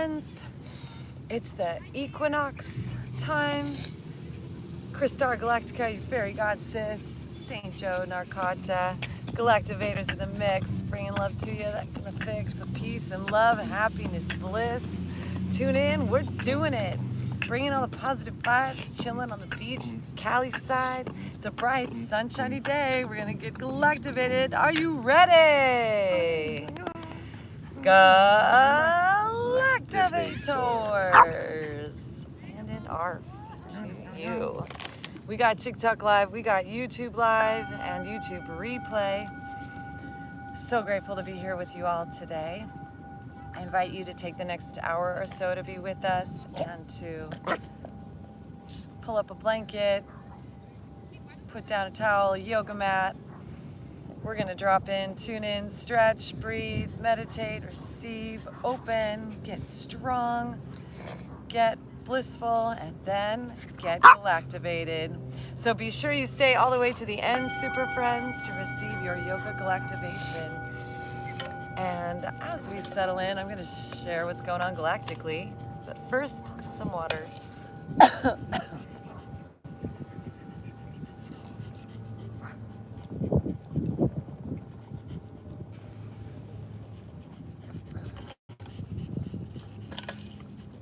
friends. It's the equinox time. Christar Galactica, your fairy god sis, Saint Joe Narcata, Galactivators in the mix, bringing love to you, that kind of fix the peace and love, happiness, bliss. Tune in, we're doing it. Bringing all the positive vibes, chilling on the beach, Cali side. It's a bright, sunshiny day. We're gonna get galactivated. Are you ready? Galactivators! And an ARF to you. We got TikTok Live, we got YouTube Live, and YouTube Replay. So grateful to be here with you all today. I invite you to take the next hour or so to be with us and to pull up a blanket, put down a towel, a yoga mat. We're gonna drop in, tune in, stretch, breathe, meditate, receive, open, get strong, get blissful, and then get galactivated. So be sure you stay all the way to the end, super friends, to receive your yoga galactivation. And as we settle in, I'm gonna share what's going on galactically. But first, some water.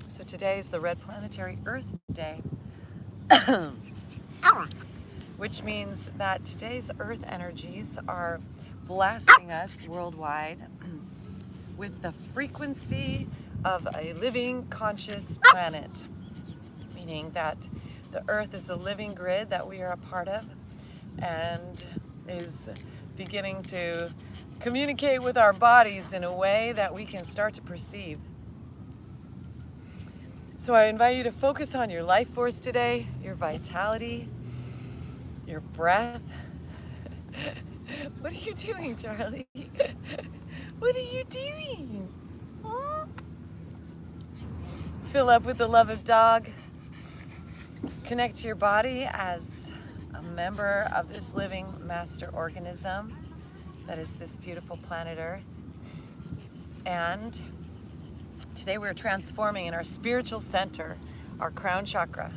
So today is the Red Planetary Earth Day, which means that today's Earth energies are blasting us worldwide with the frequency of a living, conscious planet, meaning that the Earth is a living grid that we are a part of and is beginning to communicate with our bodies in a way that we can start to perceive. So I invite you to focus on your life force today, your vitality, your breath. What are you doing, Charlie? What are you doing? Huh? Fill up with the love of dog. Connect to your body as a member of this living master organism that is this beautiful planet Earth. And today we're transforming in our spiritual center, our crown chakra.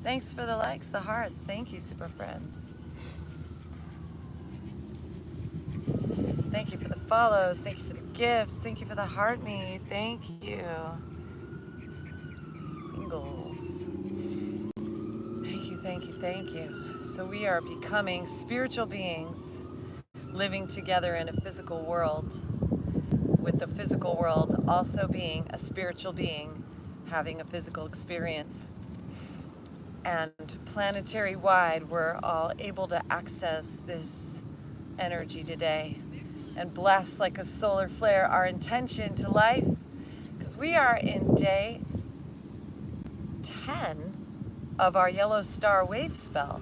Thanks for the likes, the hearts. Thank you, super friends. Thank you for the follows. Thank you for the gifts. Thank you for the heart me. Thank you. Tingles. Thank you, thank you, thank you. So we are becoming spiritual beings living together in a physical world, with the physical world also being a spiritual being having a physical experience. And planetary wide, we're all able to access this energy today and bless like a solar flare our intention to life, because we are in day 10 of our yellow star wave spell.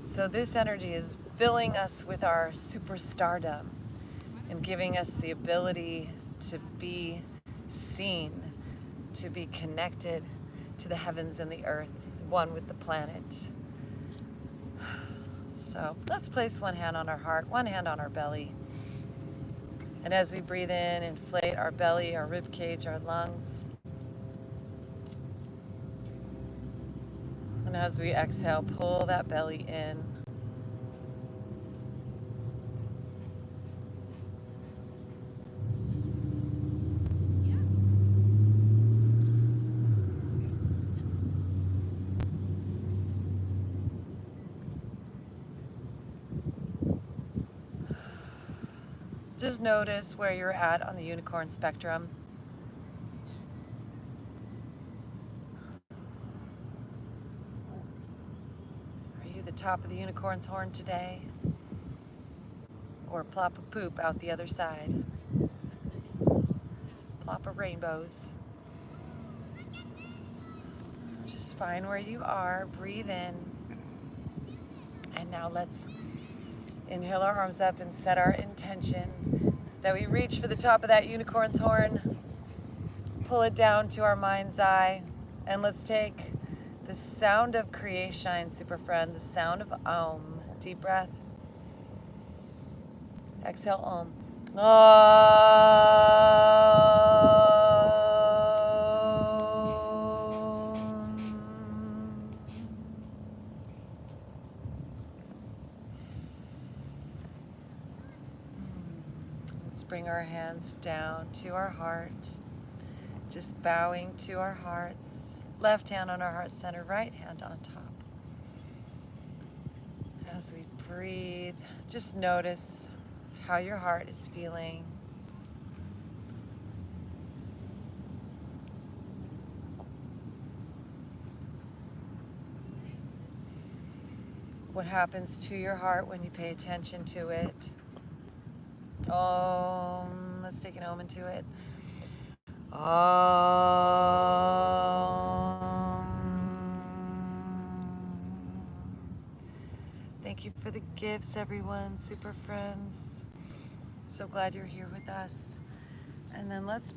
So this energy is filling us with our superstardom and giving us the ability to be seen, to be connected to the heavens and the earth, one with the planet. So let's place one hand on our heart, one hand on our belly. And as we breathe in, inflate our belly, our rib cage, our lungs. And as we exhale, pull that belly in. Just notice where you're at on the unicorn spectrum. Are you the top of the unicorn's horn today? Or plop a poop out the other side? Plop of rainbows. Just find where you are, breathe in. And now let's inhale our arms up and set our intention that we reach for the top of that unicorn's horn, pull it down to our mind's eye, and let's take the sound of creation, super friend, the sound of Om. Deep breath. Exhale, Om. Om. Let's bring our hands down to our heart, just bowing to our hearts. Left hand on our heart center, right hand on top. As we breathe, just notice how your heart is feeling. What happens to your heart when you pay attention to it? Let's take an Om into it. Thank you for the gifts, everyone, super friends. So glad you're here with us. And then let's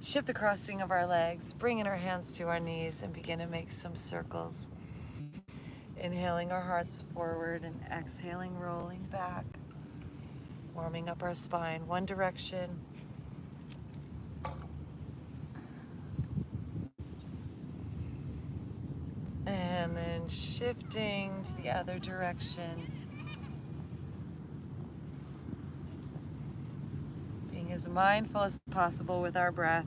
shift the crossing of our legs, bringing our hands to our knees and begin to make some circles. Inhaling our hearts forward and exhaling, rolling back, warming up our spine, one direction. And then shifting to the other direction. Being as mindful as possible with our breath.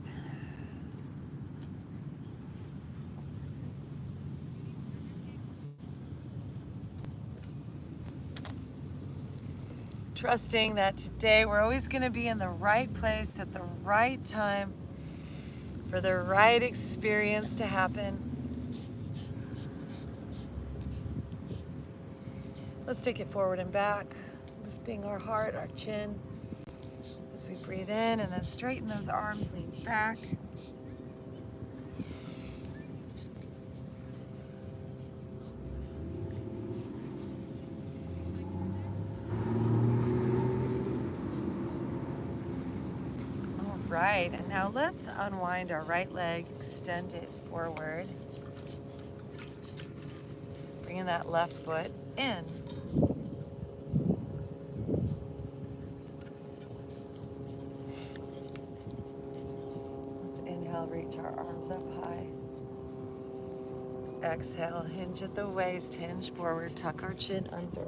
Trusting that today we're always going to be in the right place at the right time for the right experience to happen. Let's take it forward and back, lifting our heart, our chin as we breathe in, and then straighten those arms, lean back. Right, and now let's unwind our right leg, extend it forward. Bringing that left foot in. Let's inhale, reach our arms up high. Exhale, hinge at the waist, hinge forward, tuck our chin under.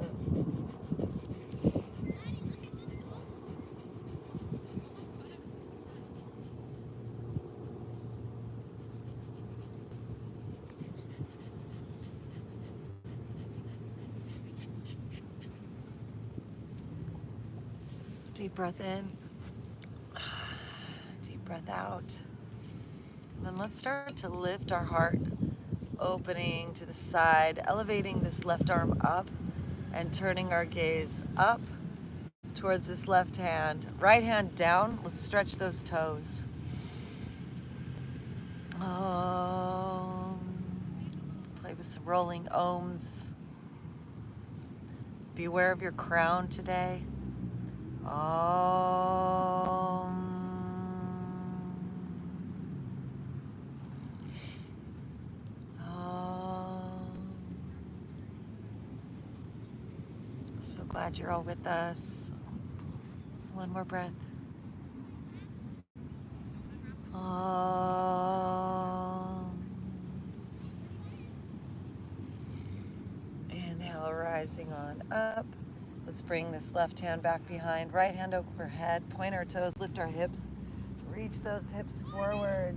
Deep breath in, deep breath out. And then let's start to lift our heart, opening to the side, elevating this left arm up and turning our gaze up towards this left hand. Right hand down, let's stretch those toes. Play with some rolling ohms. Be aware of your crown today. So glad you're all with us. One more breath. Inhale, rising on up. Let's bring this left hand back behind, right hand overhead, point our toes, lift our hips, reach those hips forward,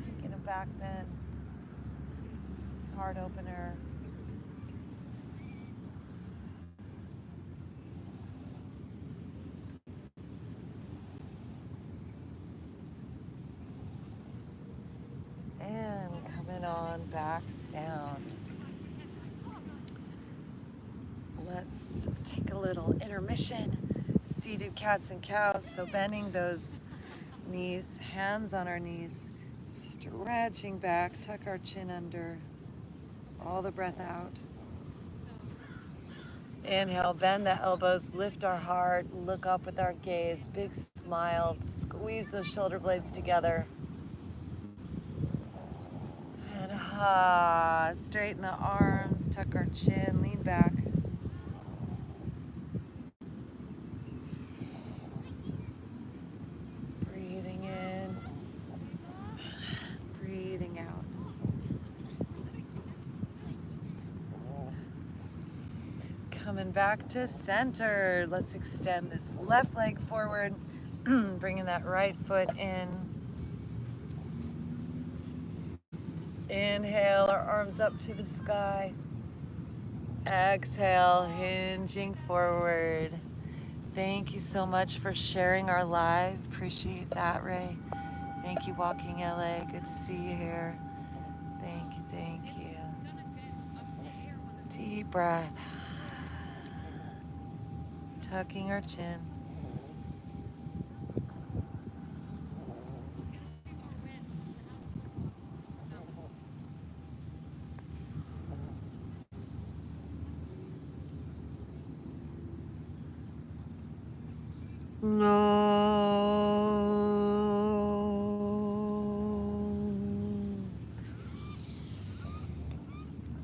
taking a back bend, heart opener. And coming on back down. Let's take a little intermission. Seated cats and cows, so bending those knees, hands on our knees, stretching back, tuck our chin under, all the breath out. Inhale, bend the elbows, lift our heart, look up with our gaze, big smile, squeeze those shoulder blades together. And straighten the arms, tuck our chin, lean back. Breathing in, breathing out. Coming back to center. Let's extend this left leg forward, bringing that right foot in. Inhale, our arms up to the sky. Exhale, hinging forward. Thank you so much for sharing our live. Appreciate that, Ray. Thank you, Walking LA. Good to see you here. Thank you, thank you. Deep breath. Tucking our chin.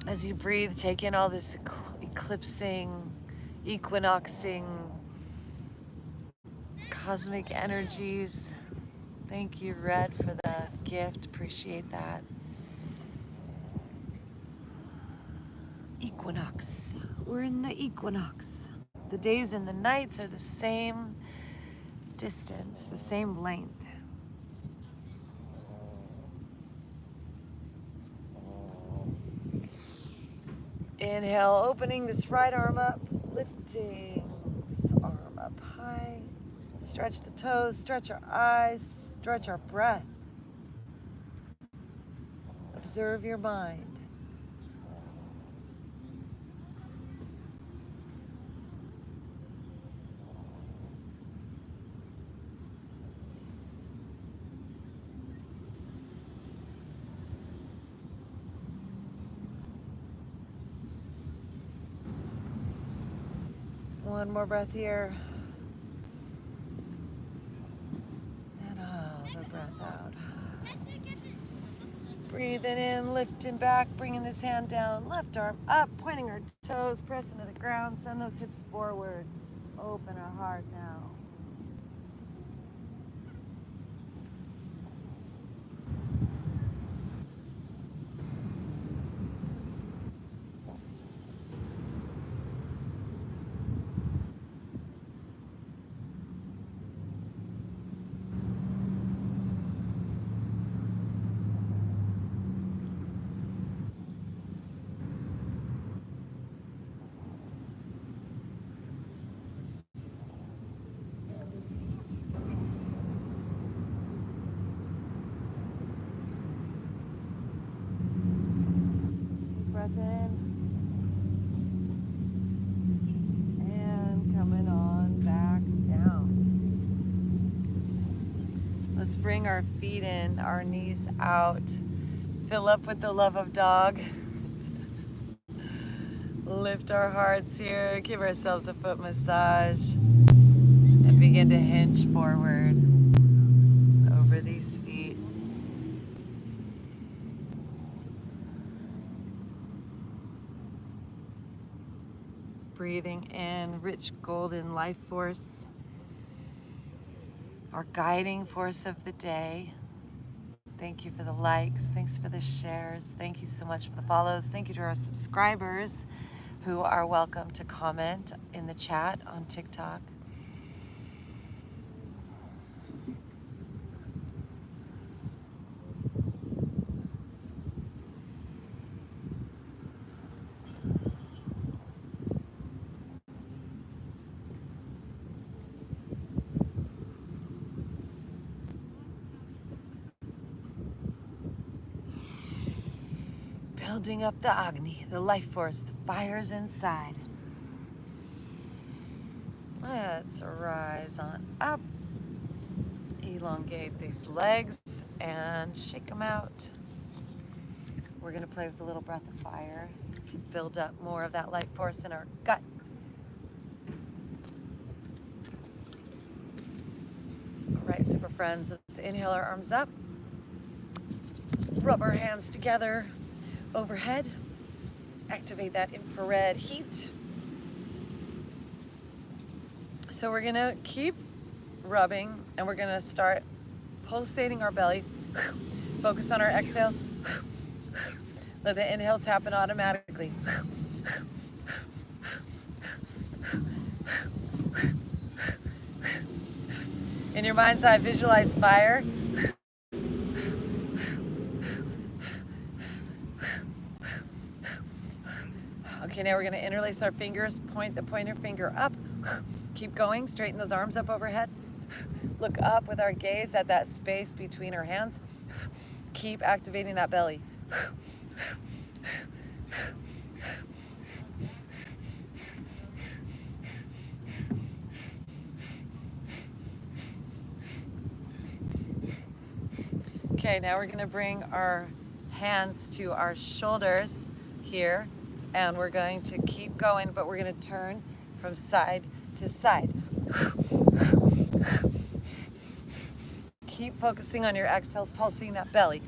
As you breathe, take in all this eclipsing, equinoxing, cosmic energies. Thank you, Red, for the gift. Appreciate that. Equinox. We're in the equinox. The days and the nights are the same distance, the same length. Inhale, opening this right arm up, lifting this arm up high. Stretch the toes, stretch our eyes, stretch our breath. Observe your mind. One more breath here. And another breath out. Breathing in, lifting back, bringing this hand down, left arm up, pointing our toes, pressing to the ground, send those hips forward. Open our heart now. Breath in and coming on back down. Let's bring our feet in, our knees out, fill up with the love of dog. Lift our hearts here, give ourselves a foot massage, and begin to hinge forward over these feet. Breathing in rich golden life force, our guiding force of the day. Thank you for the likes, thanks for the shares, thank you so much for the follows. Thank you to our subscribers who are welcome to comment in the chat on TikTok. Building up the Agni, the life force, the fires inside. Let's rise on up. Elongate these legs and shake them out. We're going to play with a little breath of fire to build up more of that life force in our gut. All right, super friends, let's inhale our arms up. Rub our hands together overhead. Activate that infrared heat. So we're gonna keep rubbing and we're gonna start pulsating our belly. Focus on our exhales. Let the inhales happen automatically. your mind's eye, visualize fire. Okay, now we're going to interlace our fingers, point the pointer finger up. Keep going, straighten those arms up overhead. Look up with our gaze at that space between our hands. Keep activating that belly. Okay, now we're going to bring our hands to our shoulders here, and we're going to keep going, but we're going to turn from side to side. Keep focusing on your exhales, pulsing that belly.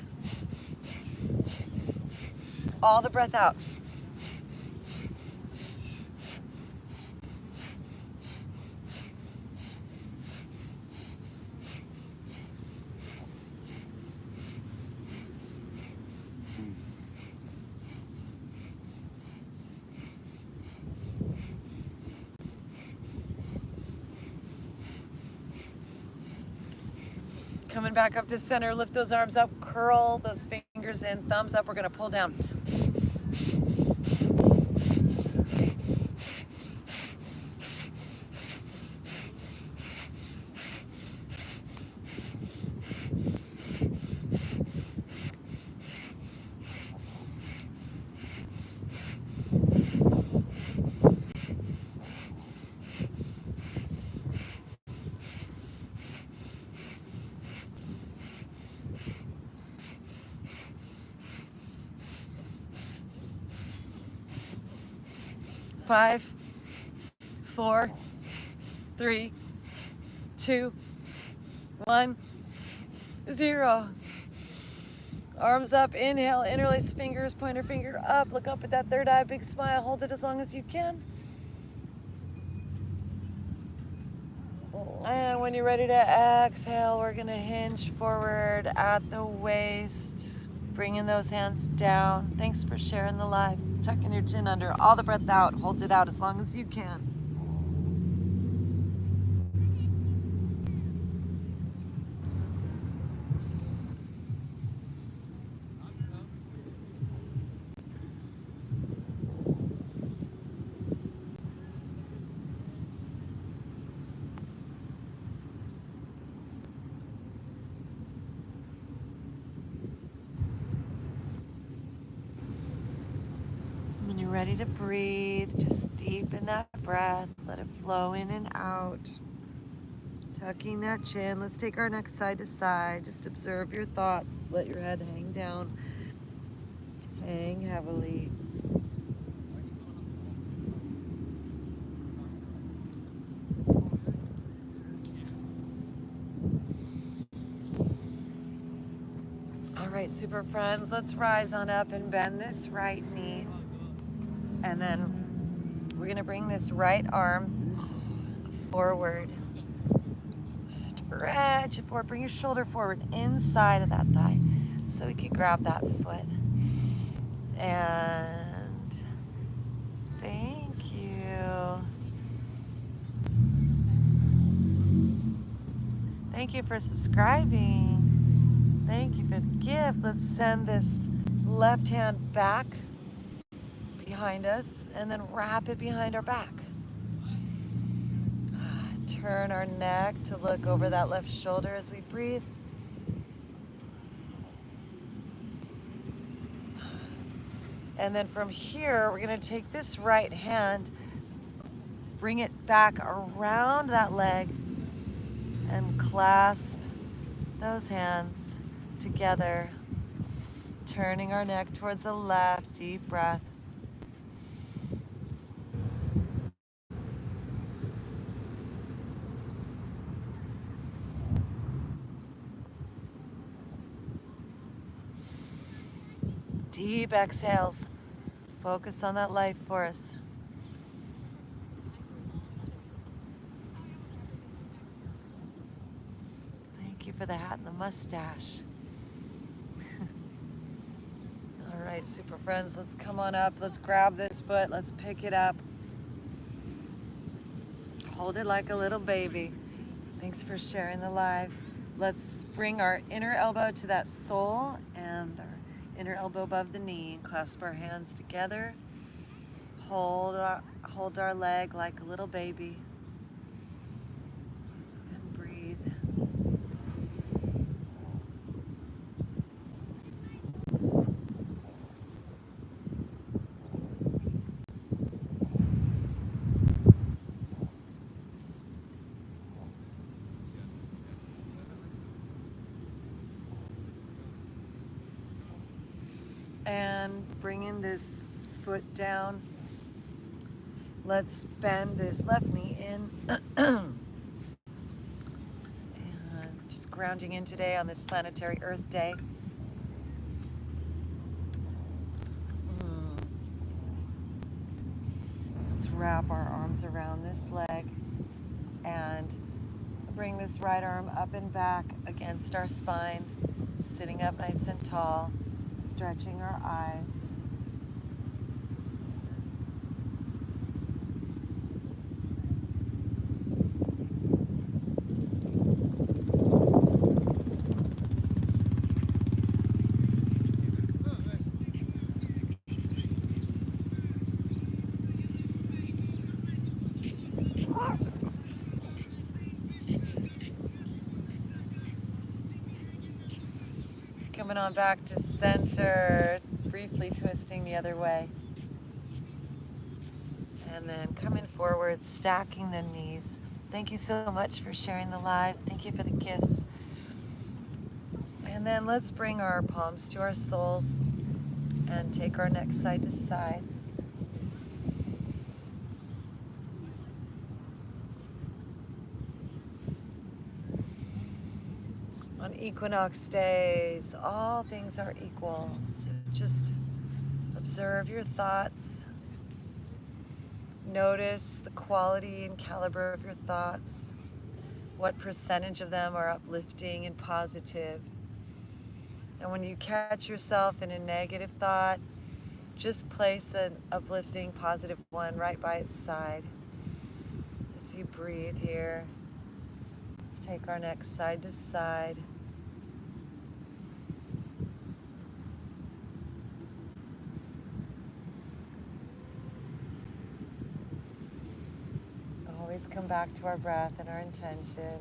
All the breath out. Coming back up to center, lift those arms up, curl those fingers in, thumbs up, we're gonna pull down. Five, 4, 3, 2, 1, 0. Arms up, inhale, interlace fingers, pointer finger up, look up at that third eye, big smile, hold it as long as you can. And when you're ready to exhale, we're gonna hinge forward at the waist, bringing those hands down. Thanks for sharing the live. Tucking your chin under, all the breath out, hold it out as long as you can. When you're ready to breathe, just deepen that breath, let it flow in and out. Tucking that chin, let's take our neck side to side, just observe your thoughts, let your head hang down, hang heavily. All right, super friends, let's rise on up and bend this right knee. And then we're gonna bring this right arm forward. Stretch it forward, bring your shoulder forward inside of that thigh so we can grab that foot. And thank you. Thank you for subscribing. Thank you for the gift. Let's send this left hand back behind us and then wrap it behind our back. Turn our neck to look over that left shoulder as we breathe. And then from here, we're gonna take this right hand, bring it back around that leg and clasp those hands together, turning our neck towards the left, deep breath. Deep exhales. Focus on that life force. Thank you for the hat and the mustache. All right, super friends, let's come on up. Let's grab this foot. Let's pick it up. Hold it like a little baby. Thanks for sharing the live. Let's bring our inner elbow to that sole and our inner elbow above the knee and clasp our hands together. Hold our leg like a little baby and breathe. And bringing this foot down, let's bend this left knee in and just grounding in today on this planetary Earth Day. Let's wrap our arms around this leg and bring this right arm up and back against our spine, sitting up nice and tall, stretching our eyes. Coming on back to center, briefly twisting the other way. And then coming forward, stacking the knees. Thank you so much for sharing the live. Thank you for the gifts. And then let's bring our palms to our soles and take our neck side to side. On equinox days, all things are equal. So just observe your thoughts. Notice the quality and caliber of your thoughts. What percentage of them are uplifting and positive. And when you catch yourself in a negative thought, just place an uplifting, positive one right by its side. As you breathe here, let's take our neck side to side. Always come back to our breath and our intention.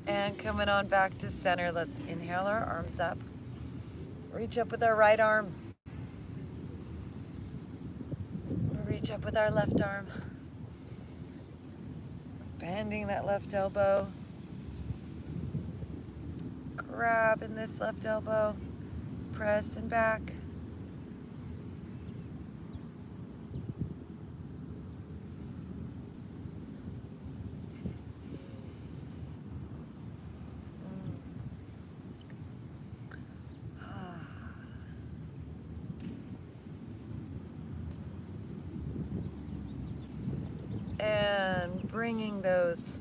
And coming on back to center, let's inhale our arms up. Reach up with our right arm. Reach up with our left arm. Bending that left elbow. Grabbing this left elbow. Pressing back. And bringing those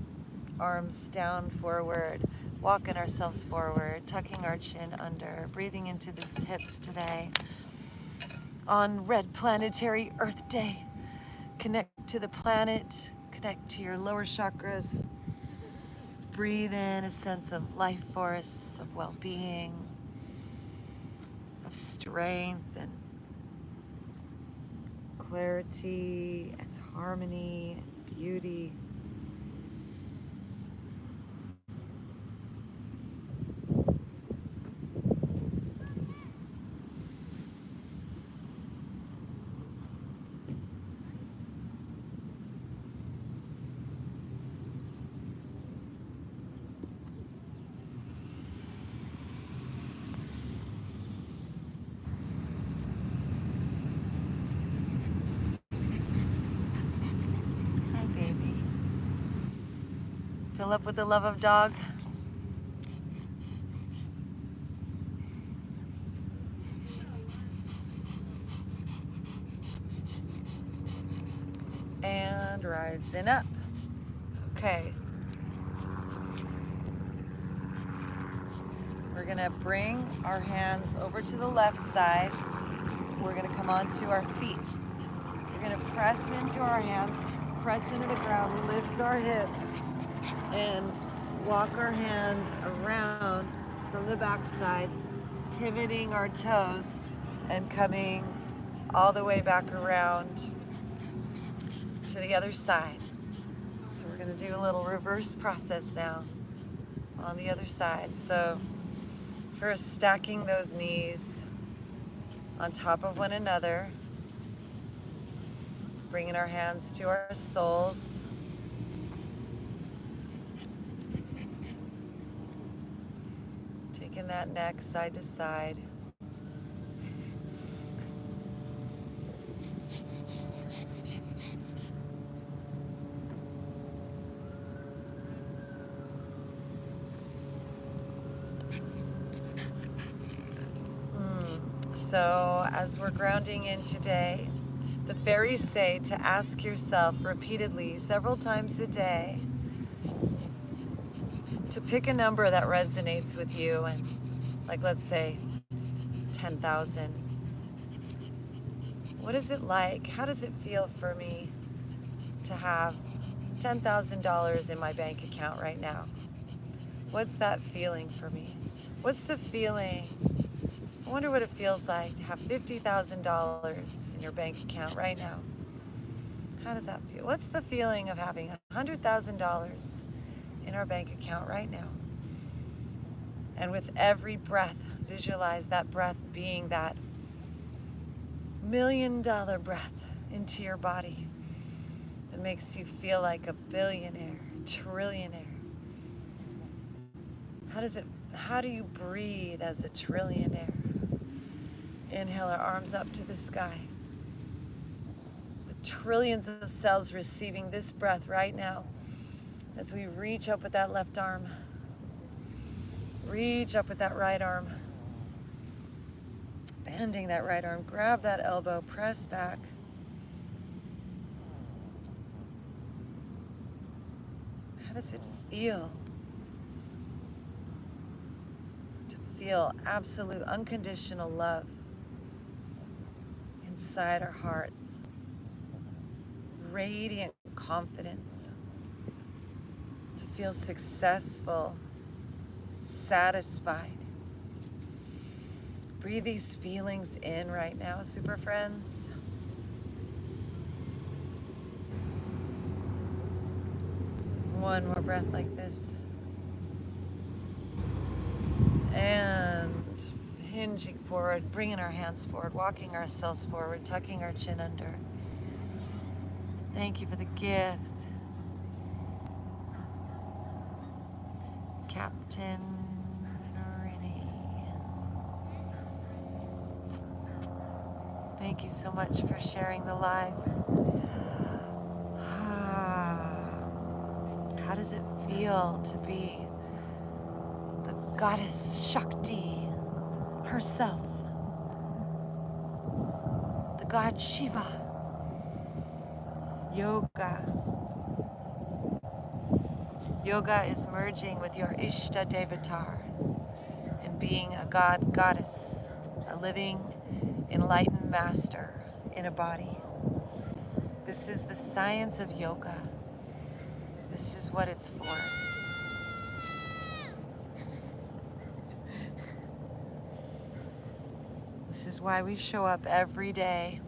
arms down forward, walking ourselves forward, tucking our chin under, breathing into these hips today. On Red Planetary Earth Day, connect to the planet, connect to your lower chakras. Breathe in a sense of life force, of well-being, of strength and clarity and harmony and beauty. Fill up with the love of dog. And rising up. Okay. We're gonna bring our hands over to the left side. We're gonna come onto our feet. We're gonna press into our hands, press into the ground, lift our hips, and walk our hands around from the back side, pivoting our toes and coming all the way back around to the other side. So we're gonna do a little reverse process now on the other side. So first, stacking those knees on top of one another, bringing our hands to our soles. Taking that neck side to side. So as we're grounding in today, the fairies say to ask yourself repeatedly, several times a day, to pick a number that resonates with you, and like let's say 10,000. What is it like? How does it feel for me to have $10,000 in my bank account right now? What's that feeling for me? What's the feeling? I wonder what it feels like to have $50,000 in your bank account right now. How does that feel? What's the feeling of having $100,000 in our bank account right now? And with every breath, visualize that breath being that $1 million breath into your body that makes you feel like a billionaire, trillionaire. How do you breathe as a trillionaire? Inhale our arms up to the sky. With trillions of cells receiving this breath right now as we reach up with that left arm. Reach up with that right arm. Bending that right arm. Grab that elbow. Press back. How does it feel? To feel absolute unconditional love inside our hearts. Radiant confidence. To feel successful, satisfied. Breathe these feelings in right now, super friends. One more breath like this. And hinging forward, bringing our hands forward, walking ourselves forward, tucking our chin under. Thank you for the gifts. Captain Rini. Thank you so much for sharing the live. How does it feel to be the goddess Shakti herself? The god Shiva. Yoga. Yoga is merging with your Ishta Devatar and being a god, goddess, a living, enlightened master in a body. This is the science of yoga. This is what it's for. This is why we show up every day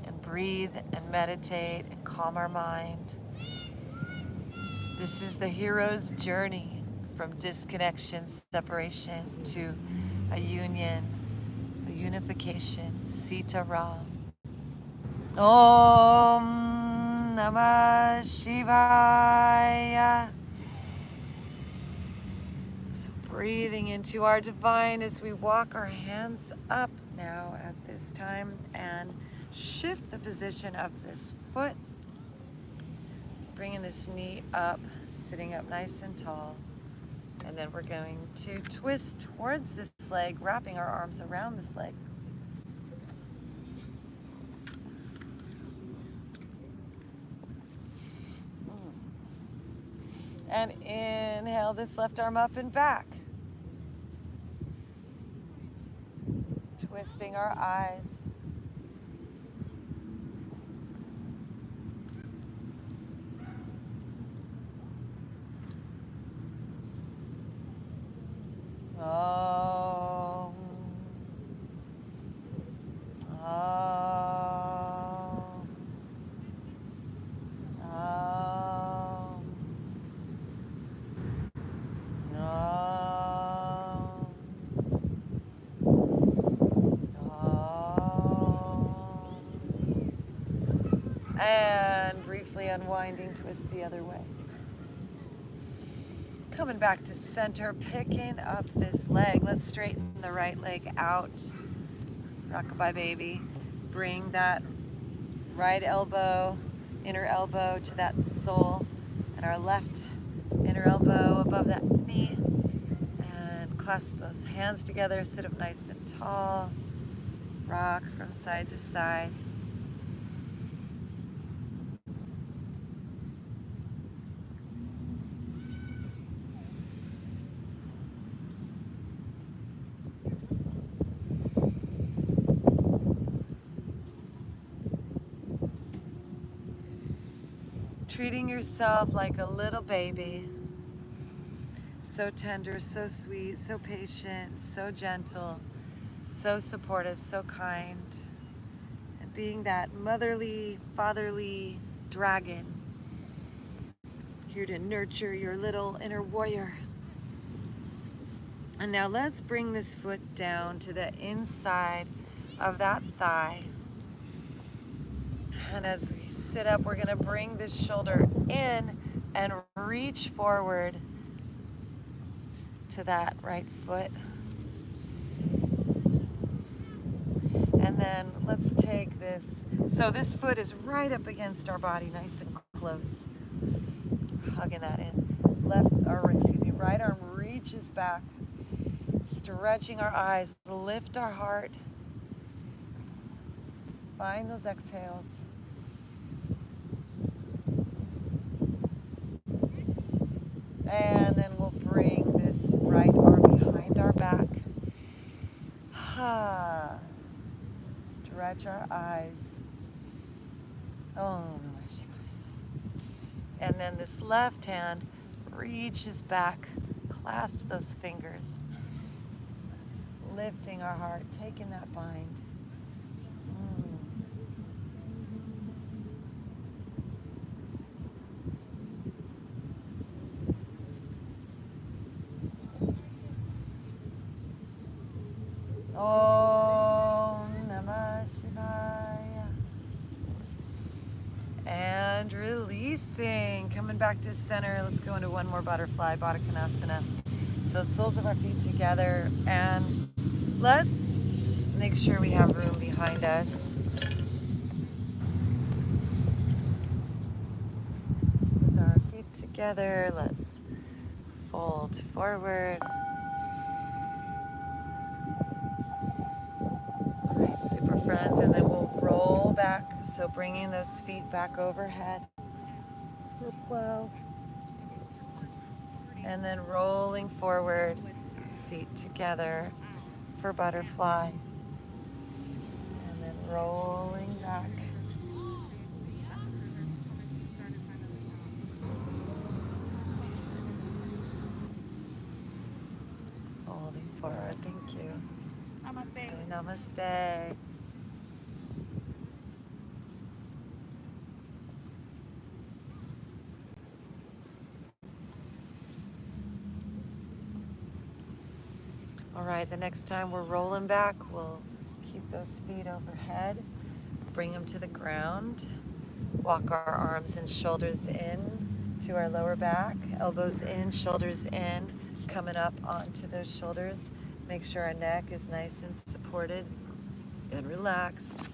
and breathe and meditate and calm our mind. This is the hero's journey from disconnection, separation to a union, a unification, Sita Ram. Om Namah Shivaya. So breathing into our divine as we walk our hands up now at this time and shift the position of this foot. Bringing this knee up, sitting up nice and tall. And then we're going to twist towards this leg, wrapping our arms around this leg. And inhale this left arm up and back. Resting our eyes. Om. Om. Om. Om. And briefly unwinding, twist the other way. Coming back to center, picking up this leg. Let's straighten the right leg out. Rockabye baby. Bring that right elbow, inner elbow to that sole, and our left inner elbow above that knee. And clasp those hands together, sit up nice and tall. Rock from side to side. Treating yourself like a little baby. So tender, so sweet, so patient, so gentle, so supportive, so kind. And being that motherly, fatherly dragon. Here to nurture your little inner warrior. And now let's bring this foot down to the inside of that thigh. And as we sit up, we're gonna bring this shoulder in and reach forward to that right foot. And then let's take this. So this foot is right up against our body, nice and close. Hugging that in. Right arm reaches back. Stretching our eyes, lift our heart. Find those exhales. And then we'll bring this right arm behind our back. Stretch our eyes. And then this left hand reaches back, clasp those fingers, lifting our heart, taking that bind. Om Namah Shivaya. And releasing, coming back to center. Let's go into one more butterfly, Baddha Konasana. So soles of our feet together, and let's make sure we have room behind us. With our feet together, let's fold forward. All right, super friends, and then we'll roll back. So bringing those feet back overhead. Flow. And then rolling forward, feet together for butterfly. And then rolling back. Folding forward, thank you. Namaste. Namaste. All right, the next time we're rolling back, we'll keep those feet overhead, bring them to the ground, walk our arms and shoulders in to our lower back, elbows in, shoulders in, coming up onto those shoulders. Make sure our neck is nice and supported and relaxed.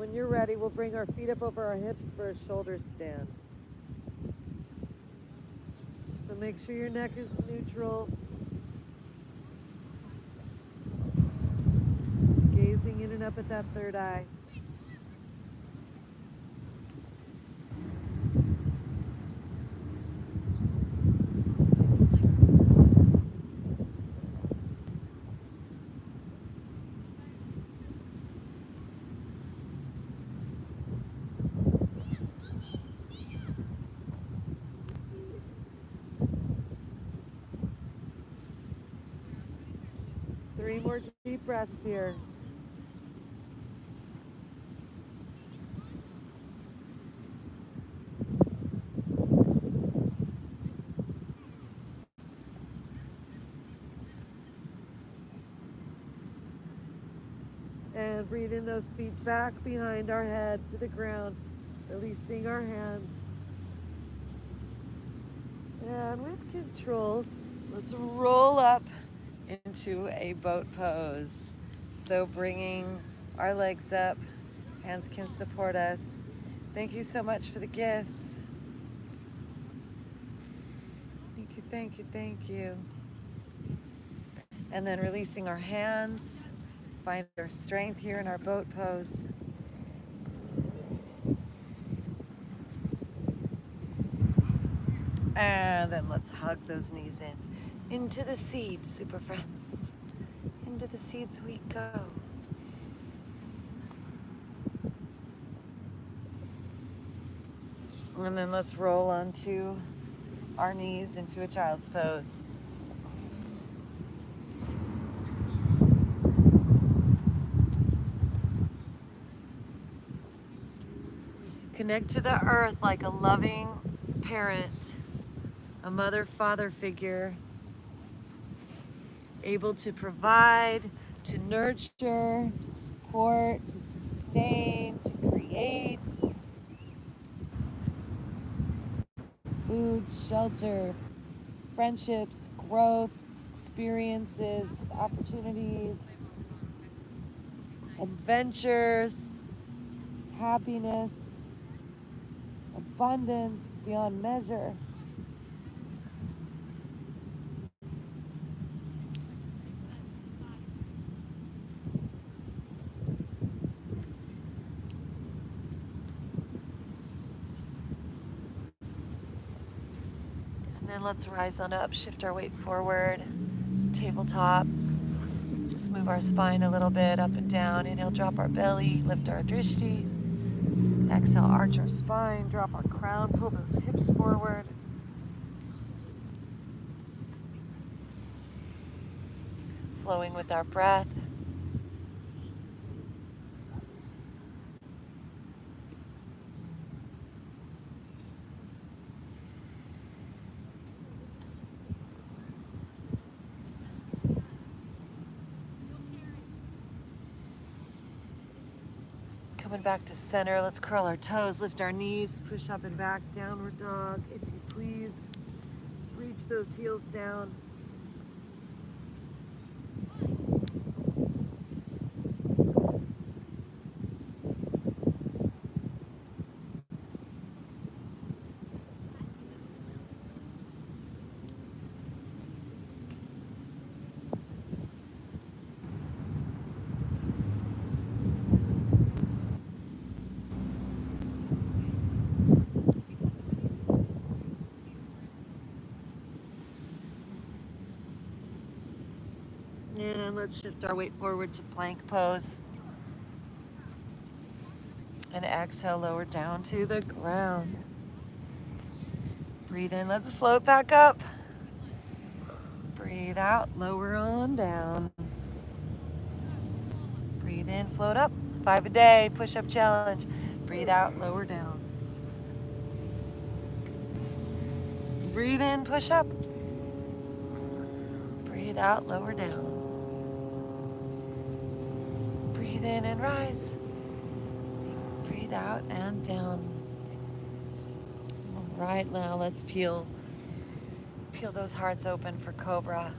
when you're ready, we'll bring our feet up over our hips for a shoulder stand. So make sure your neck is neutral. Gazing in and up at that third eye. Three more deep breaths here. And breathe in those feet back behind our head to the ground, releasing our hands. And with control, let's roll up into a boat pose. So bringing our legs up, hands can support us. Thank you so much for the gifts. Thank you, thank you, thank you. And then releasing our hands, find our strength here in our boat pose. And then let's hug those knees in. Into the seed, super friends. Into the seeds we go. And then let's roll onto our knees into a child's pose. Connect to the earth like a loving parent, a mother-father figure, able to provide, to nurture, to support, to sustain, to create. Food, shelter, friendships, growth, experiences, opportunities, adventures, happiness, abundance beyond measure. And then let's rise on up, shift our weight forward, tabletop. Just move our spine a little bit up and down. Inhale, drop our belly, lift our drishti. Exhale, arch our spine, drop our crown, pull those hips forward. Flowing with our breath. Coming back to center, let's curl our toes, lift our knees, push up and back, downward dog, if you please. Reach those heels down. And let's shift our weight forward to plank pose. And exhale, lower down to the ground. Breathe in, let's float back up. Breathe out, lower on down. Breathe in, float up. 5 a day, push-up challenge. Breathe out, lower down. Breathe in, push up. Breathe out, lower down. Breathe in and rise. Breathe out and down. All right, now let's peel those hearts open for Cobra.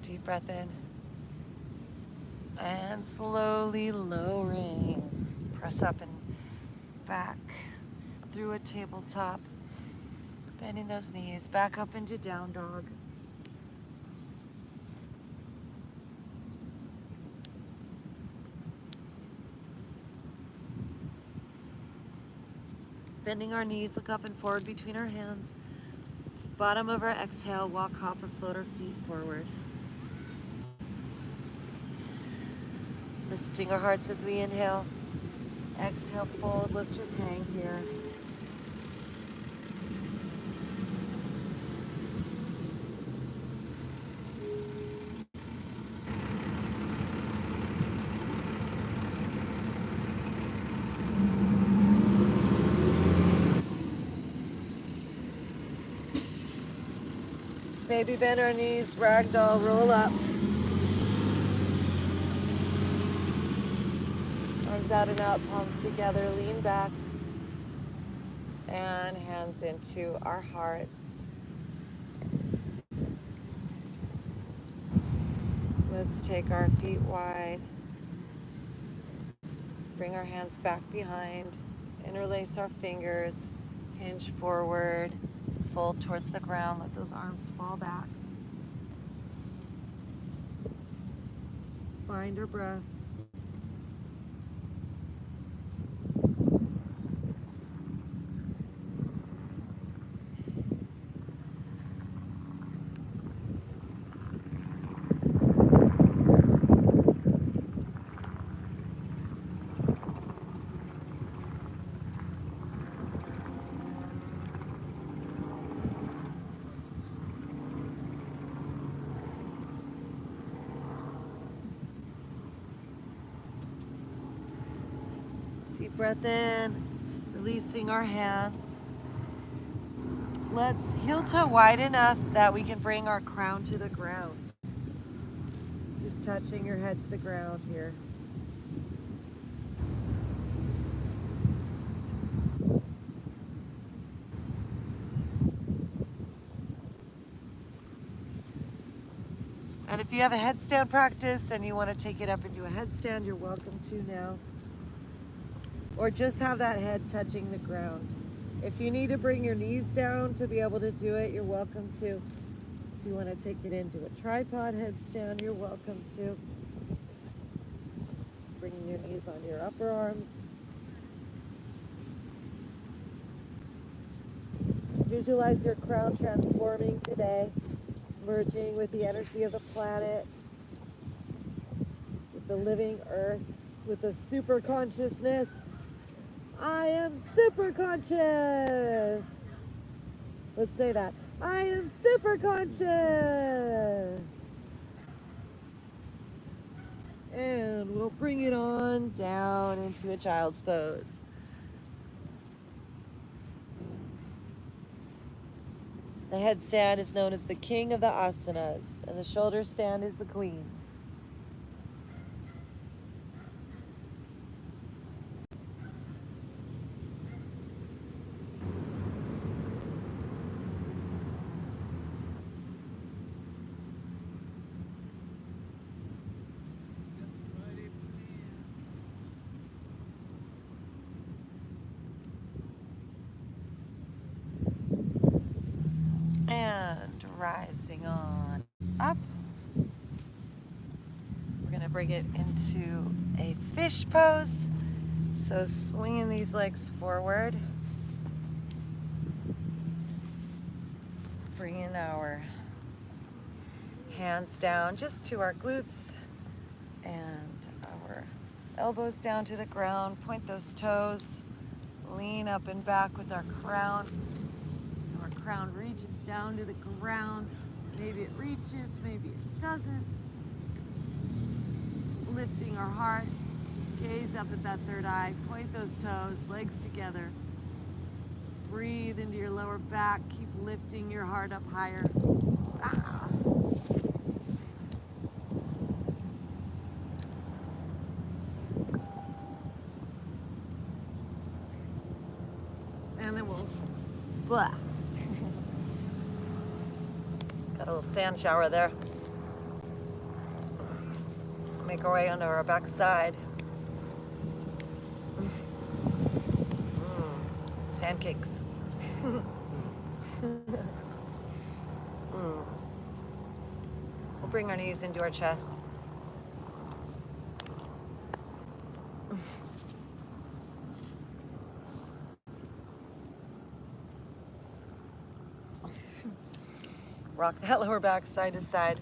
Deep breath in. And slowly lowering. Press up and back through a tabletop. Bending those knees. Back up into down dog. Bending our knees, look up and forward between our hands. Bottom of our exhale, walk, hop, or float our feet forward. Lifting our hearts as we inhale. Exhale, fold. Let's just hang here. Baby bend our knees, ragdoll, roll up. Arms out and out, palms together, lean back. And hands into our hearts. Let's take our feet wide. Bring our hands back behind. Interlace our fingers. Hinge forward. Fold towards the ground. Let those arms fall back. Find our breath. Deep breath in, releasing our hands. Let's heel toe wide enough that we can bring our crown to the ground. Just touching your head to the ground here. And if you have a headstand practice and you want to take it up into a headstand, you're welcome to now. Or just have that head touching the ground. If you need to bring your knees down to be able to do it, you're welcome to. If you want to take it into a tripod headstand, you're welcome to. Bringing your knees on your upper arms. Visualize your crown transforming today, merging with the energy of the planet, with the living earth, with the super consciousness. I am super conscious. Let's say that. I am super conscious. And we'll bring it on down into a child's pose. The headstand is known as the king of the asanas, and the shoulder stand is the queen. And rising on up. We're going to bring it into a fish pose. So swinging these legs forward. Bringing our hands down just to our glutes and our elbows down to the ground. Point those toes. Lean up and back with our crown. So our crown reaches down to the ground. Maybe it reaches, maybe it doesn't. Lifting our heart. Gaze up at that third eye. Point those toes, legs together. Breathe into your lower back. Keep lifting your heart up higher. Ah. And then we'll blah. Got a little sand shower there. Make our way onto our back side. Sand cakes. We'll bring our knees into our chest. Rock that lower back side to side.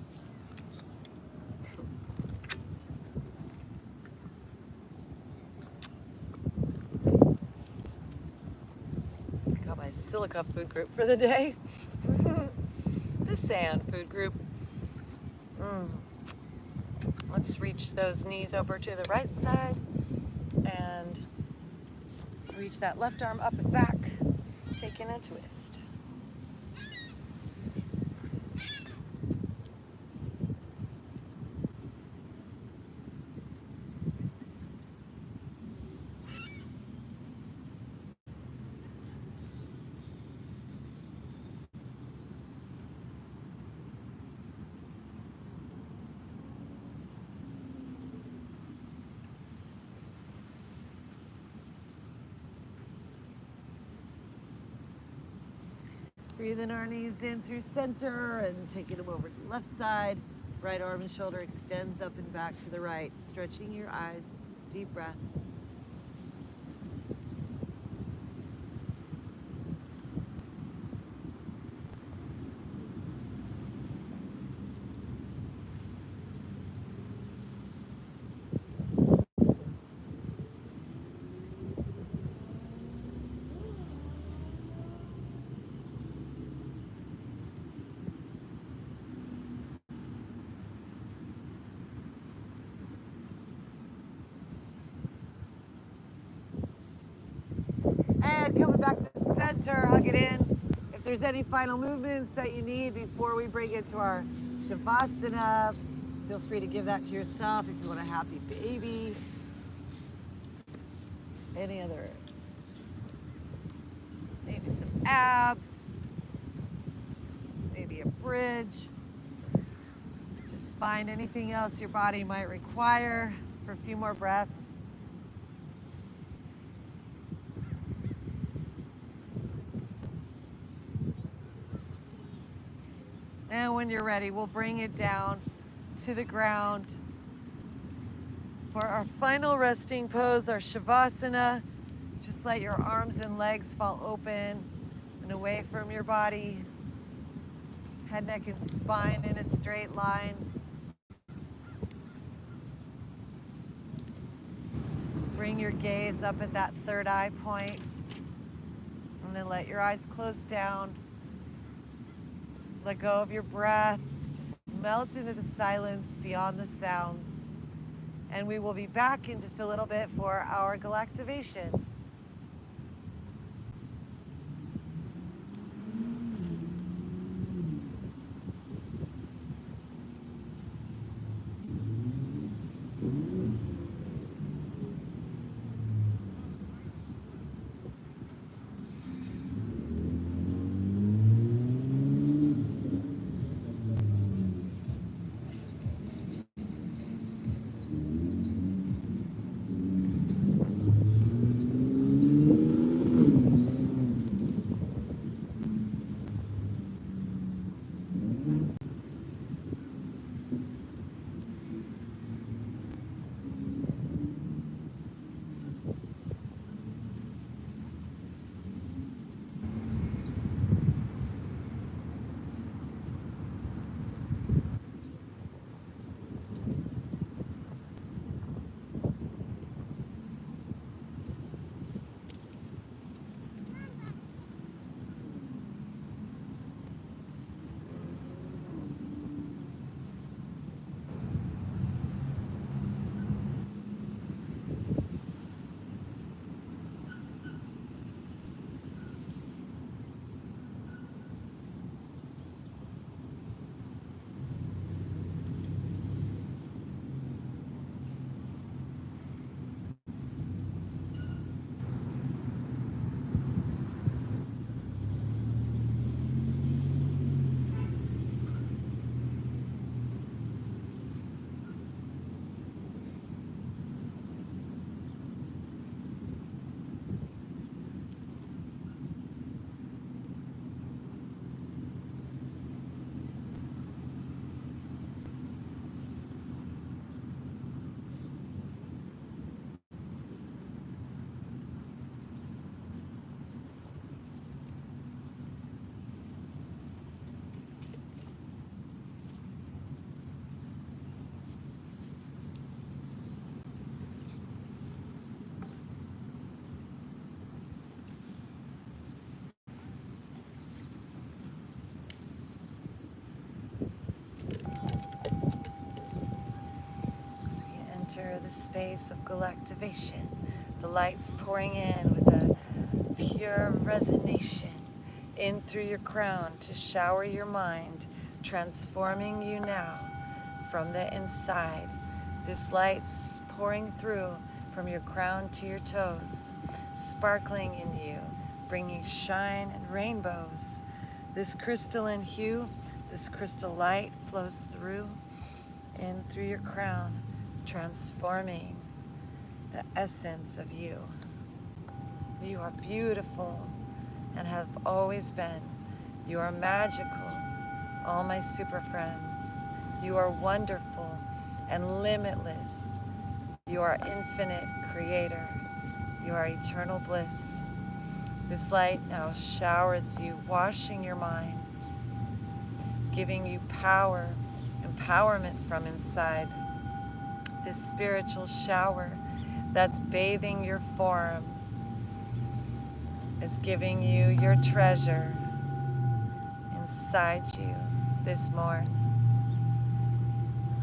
Got my silica food group for the day. The sand food group. Let's reach those knees over to the right side and reach that left arm up and back, taking a twist. Breathing our knees in through center and taking them over to the left side. Right arm and shoulder extends up and back to the right. Stretching your eyes. Deep breath. And coming back to center, hug it in. If there's any final movements that you need before we bring it to our Shavasana, feel free to give that to yourself. If you want a happy baby, any other, maybe some abs, maybe a bridge. Just find anything else your body might require for a few more breaths. And when you're ready, we'll bring it down to the ground for our final resting pose, our Shavasana. Just let your arms and legs fall open and away from your body. Head, neck, and spine in a straight line. Bring your gaze up at that third eye point, and then let your eyes close down. Let go of your breath. Just melt into the silence beyond the sounds. And we will be back in just a little bit for our Galactivation. enter the space of galactivation. The light's pouring in with a pure resonation in through your crown to shower your mind, transforming you now from the inside. This light's pouring through from your crown to your toes, sparkling in you, bringing shine and rainbows. This crystalline hue, this crystal light flows through in through your crown, transforming the essence of you. You are beautiful and have always been. You are magical, all my super friends. You are wonderful and limitless. You are infinite creator. You are eternal bliss. This light now showers you, washing your mind, giving you power, empowerment from inside. This spiritual shower that's bathing your form is giving you your treasure inside you this morn.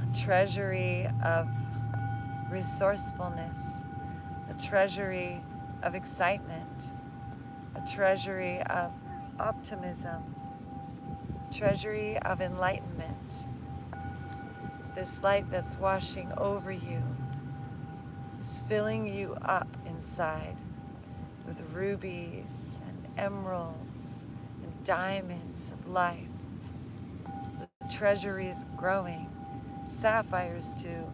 A treasury of resourcefulness, a treasury of excitement, a treasury of optimism, treasury of enlightenment. This light that's washing over you is filling you up inside with rubies and emeralds and diamonds of life. The treasury is growing. Sapphires too,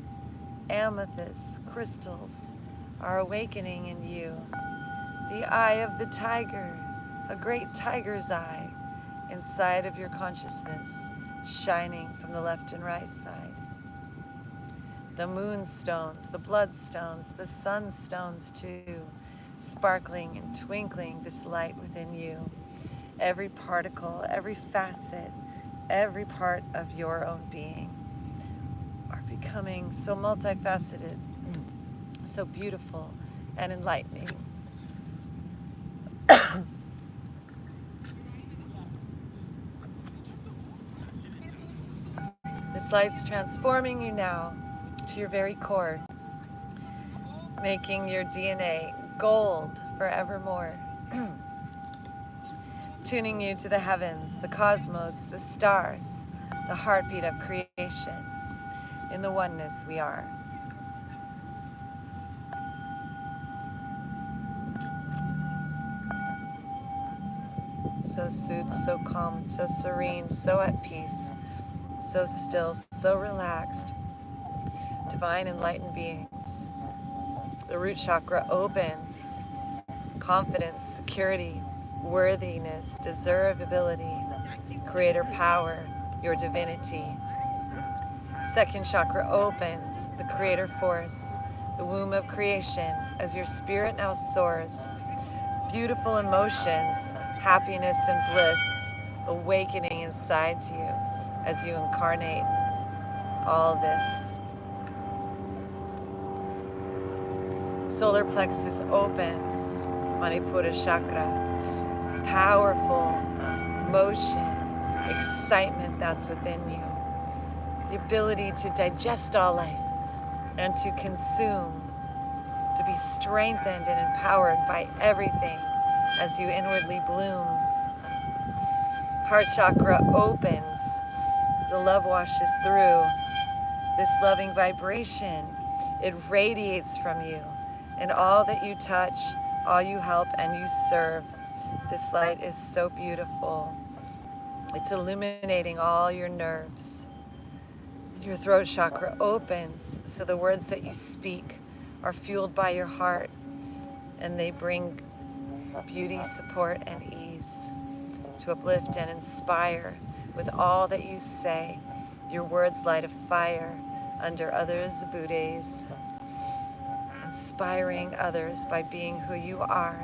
amethysts, crystals are awakening in you. The eye of the tiger, a great tiger's eye inside of your consciousness, shining from the left and right side. The moonstones, the bloodstones, the sunstones too, sparkling and twinkling this light within you. Every particle, every facet, every part of your own being are becoming so multifaceted, so beautiful and enlightening. This light's transforming you now to your very core, making your DNA gold forevermore. Tuning you to the heavens, the cosmos, the stars, the heartbeat of creation. In the oneness we are. So soothed, so calm, so serene, so at peace, so still, so relaxed. Divine enlightened beings. The root chakra opens. Confidence, security, worthiness, deservability, creator power, your divinity. Second chakra opens, the creator force, the womb of creation, as your spirit now soars. Beautiful emotions, happiness and bliss, awakening inside you as you incarnate all this. Solar plexus opens, Manipura chakra, powerful motion, excitement that's within you. The ability to digest all life and to consume, to be strengthened and empowered by everything as you inwardly bloom. Heart chakra opens, the love washes through. This loving vibration, it radiates from you, and all that you touch, all you help and you serve. This light is so beautiful. It's illuminating all your nerves. Your throat chakra opens, so the words that you speak are fueled by your heart, and they bring beauty, support, and ease to uplift and inspire with all that you say. Your words light a fire under others' Buddhas, inspiring others by being who you are.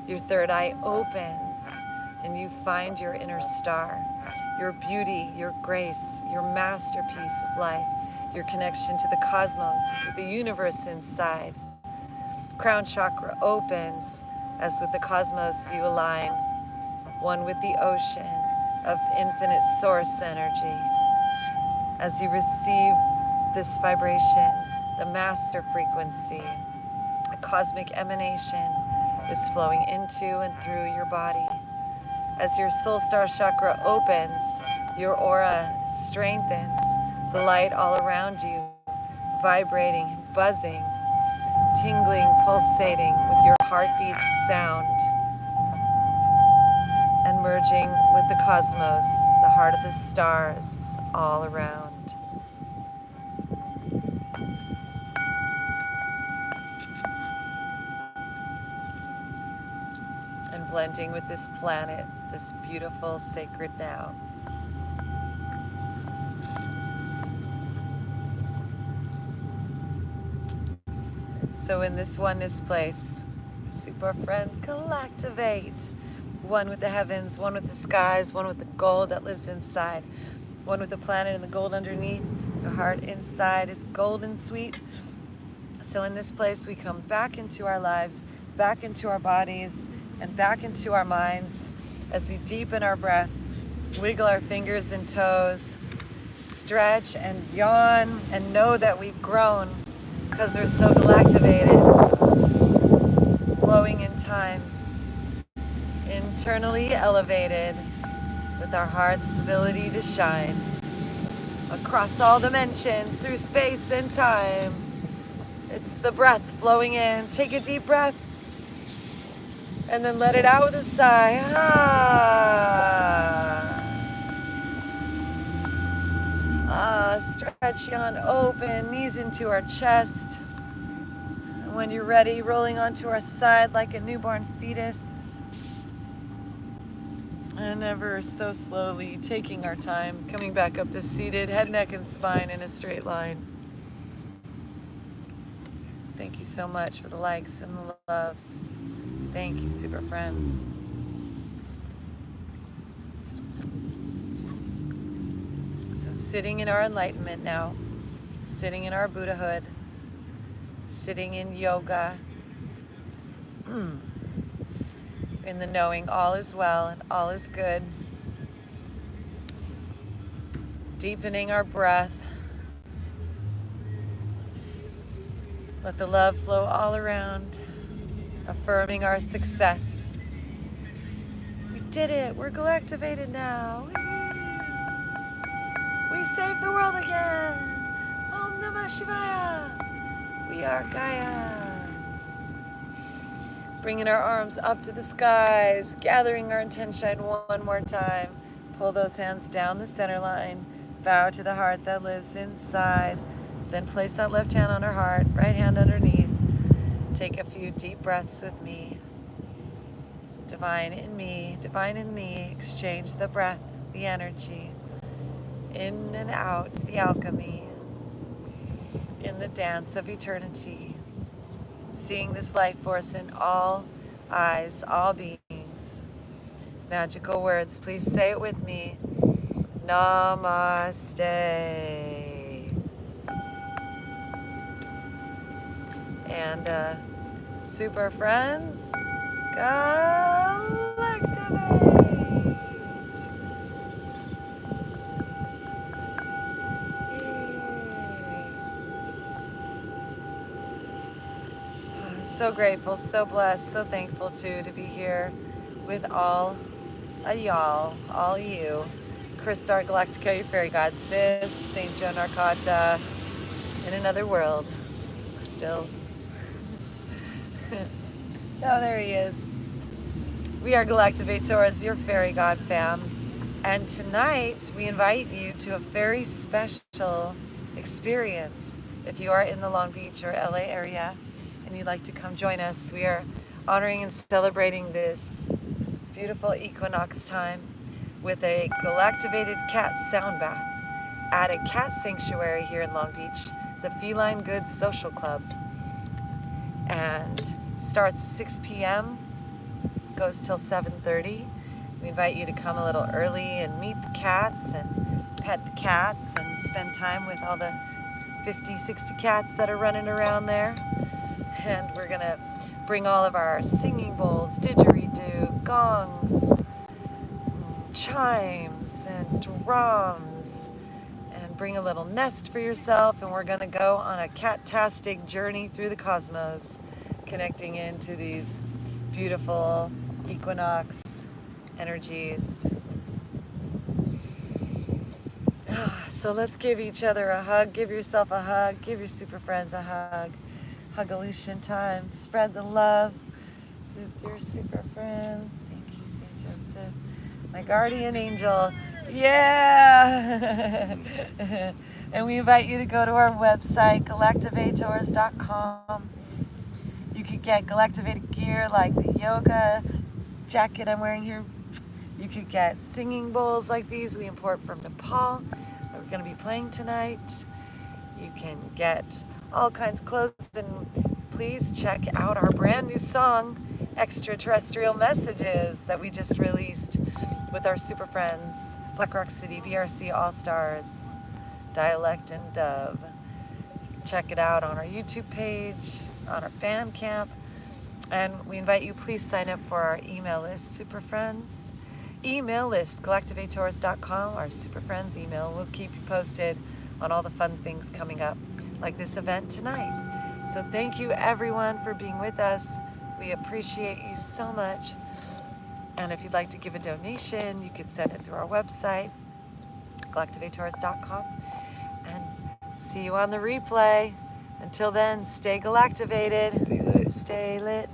Your third eye opens and you find your inner star, your beauty, your grace, your masterpiece of life, your connection to the cosmos, the universe inside. Crown chakra opens as with the cosmos you align, one with the ocean of infinite source energy. As you receive this vibration, the master frequency, a cosmic emanation is flowing into and through your body. As your soul star chakra opens, your aura strengthens, the light all around you, vibrating, buzzing, tingling, pulsating with your heartbeat's sound, and merging with the cosmos, the heart of the stars all around. And blending with this planet, this beautiful sacred now. So in this oneness place, super friends, Galactivate. One with the heavens, one with the skies, one with the gold that lives inside, one with the planet and the gold underneath. Your heart inside is golden sweet. So in this place, we come back into our lives, back into our bodies, and back into our minds as we deepen our breath, wiggle our fingers and toes, stretch and yawn, and know that we've grown because we're so galactivated, flowing in time, internally elevated with our heart's ability to shine across all dimensions, through space and time. It's the breath flowing in. Take a deep breath and then let it out with a sigh. Stretch, yawn, open, knees into our chest. And when you're ready, rolling onto our side like a newborn fetus. And ever so slowly taking our time, coming back up to seated, head, neck, and spine in a straight line. Thank you so much for the likes and the loves. Thank you, super friends. So sitting in our enlightenment now, sitting in our Buddhahood, sitting in yoga, in the knowing all is well and all is good, deepening our breath. Let the love flow all around, affirming our success. We did it. We're Galactivated now. We saved the world again. Om Namah Shivaya. We are Gaia. Bringing our arms up to the skies, gathering our intention one more time. Pull those hands down the center line. Bow to the heart that lives inside. Then place that left hand on our heart, right hand underneath. Take a few deep breaths with me. Divine in me, divine in thee. Exchange the breath, the energy. In and out, the alchemy. In the dance of eternity. Seeing this life force in all eyes, all beings. Magical words, please say it with me. Namaste. And super friends, Galactivate. Yay. So grateful, so blessed, so thankful too to be here with all y'all, all you. Christar Galactica, your fairy god sis, Saint Joan Arcata, in another world, still. Oh, there he is. We are Galactivators, your fairy god fam. And tonight, we invite you to a very special experience. If you are in the Long Beach or LA area and you'd like to come join us, we are honoring and celebrating this beautiful equinox time with a Galactivated cat sound bath at a cat sanctuary here in Long Beach, the Feline Goods Social Club. And starts at 6 p.m., goes till 7:30. We invite you to come a little early and meet the cats and pet the cats and spend time with all the 50, 60 cats that are running around there. And we're gonna bring all of our singing bowls, didgeridoo, gongs, chimes, and drums, and bring a little nest for yourself, and we're gonna go on a cat-tastic journey through the cosmos, connecting into these beautiful equinox energies. So let's give each other a hug. Give yourself a hug. Give your super friends a hug. Hugolution time. Spread the love with your super friends. Thank you, St. Joseph. My guardian angel. Yeah! And we invite you to go to our website, Galactivators.com. You could get Galactivated gear like the yoga jacket I'm wearing here. You could get singing bowls like these we import from Nepal. We're going to be playing tonight. You can get all kinds of clothes, and please check out our brand new song, Extraterrestrial Messages, that we just released with our super friends, Black Rock City, BRC All-Stars, Dialect and Dove. Check it out on our YouTube page, on our Bandcamp, and we invite you, please sign up for our email list, Super Friends. Email list, Galactivators.com, our Super Friends email. We'll keep you posted on all the fun things coming up, like this event tonight. So thank you everyone for being with us. We appreciate you so much. And if you'd like to give a donation, you could send it through our website, Galactivators.com. And see you on the replay. Until then, stay galactivated. Stay lit. Stay lit.